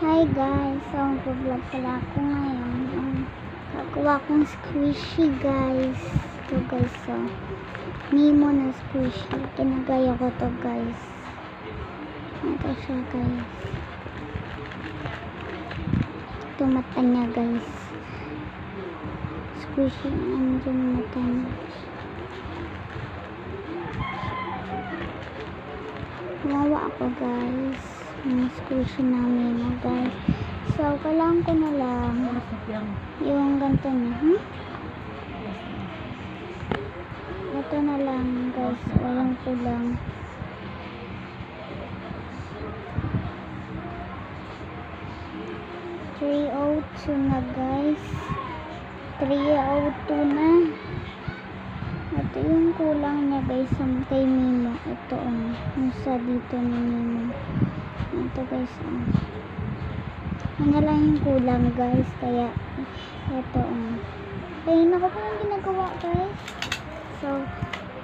Hi guys, so mag-vlog pala ako ngayon. Gagawa kong squishy guys. Ito guys, so Mimo na squishy. Kinagaya ko to guys. Ito siya guys. Ito mata niya guys. Squishy, andyan mata niya. Gumawa ako guys. Yung squishy na Mimo guys. So, kailangan ko na lang yung ganito niya. Ito na lang guys. Walang kulang. $302 na guys. 302 na. Ito yung kulang niya guys kay Mimo. Ito yung sa dito ni Mimo. Ito guys ano lang yung kulang guys, kaya ito kaya na ko pa yung ginagawa guys. So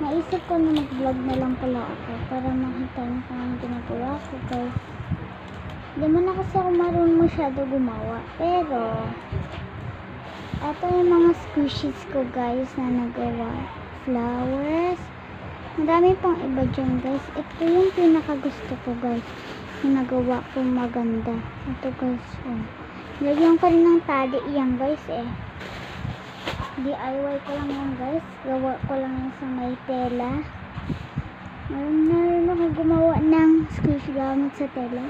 naisip ko na mag vlog na lang pala ako para makita nyo kung ang ginagawa ko guys. Hindi mo na kasi ako marunong masyado gumawa, pero ito yung mga squishies ko guys na nagawa. Flowers, marami pang iba dyan guys. Ito yung pinaka gusto ko guys, yung nagawa ko maganda. Ito guys, lagyan ko rin ng tali yan guys DIY ko lang yan guys. Gawa ko lang yan sa may tela. Meron ako gumawa ng squishy gamit sa tela.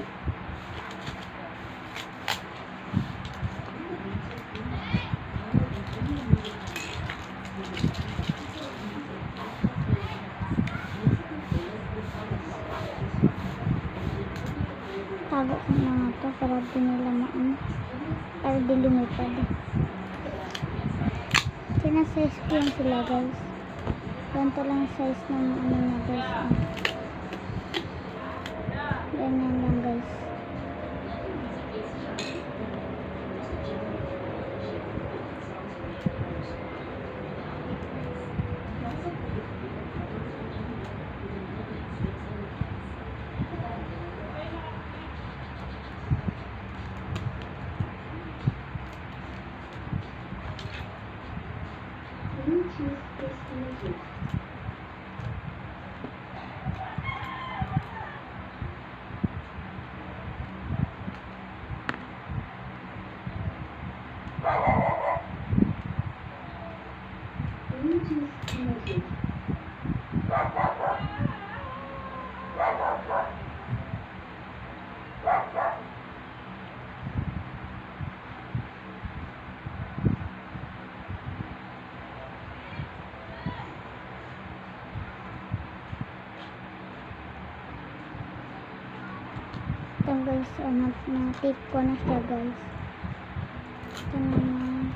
Tago ko na ito para di nila para di lumipad. Sinasize ko yan sila guys. Ganito lang size ng na guys. Ganyan lang guys. Ito guys, na-tape ko na siya guys. Ito naman.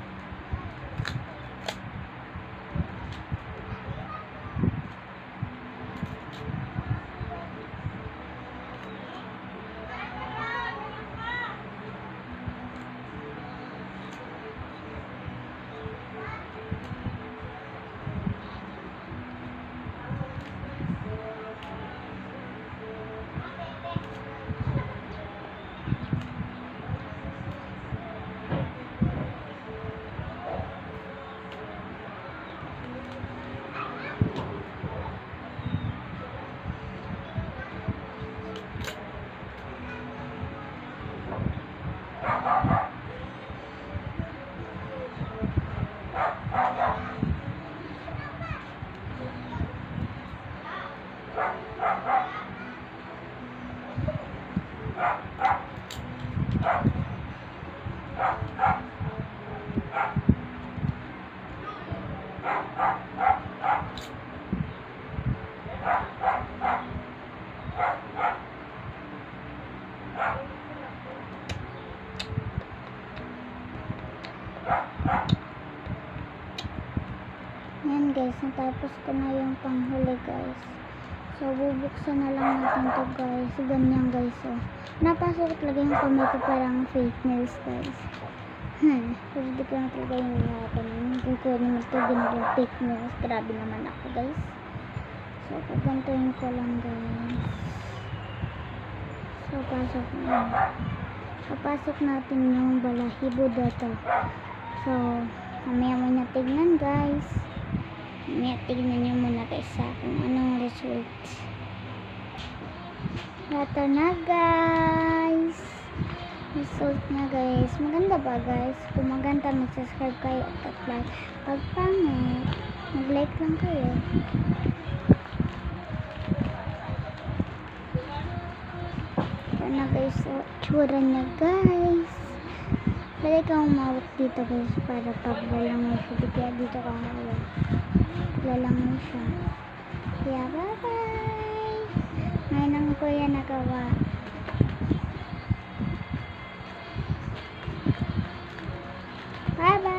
Yan guys, natapos ko na yung panghuli guys. So bubuksan na lang natin to guys. Ganyan guys. Napasok talaga yung kamay ko, parang fake nails guys. Pero di ko na talaga yung natin. Hindi ko naman ito ginagawang fake nails. Grabe naman ako guys. So pagantuin ko lang guys. So pasok na. papasok natin yung balahibo dito. So, mamaya mo na tignan guys. Mamaya tignan nyo muna guys kung anong result. Ito na guys. Result na guys. Maganda ba guys? Kung maganda, mag-subscribe kayo at like. Pag pangit, mag-like lang kayo. Ito na guys. Tsura na guys. Pwede kang umawak dito guys para pag lalangoy siya. Kaya dito ka hawak. Lalangoy siya. Kaya bye bye. Ngayon ang kuya nagawa. Bye bye.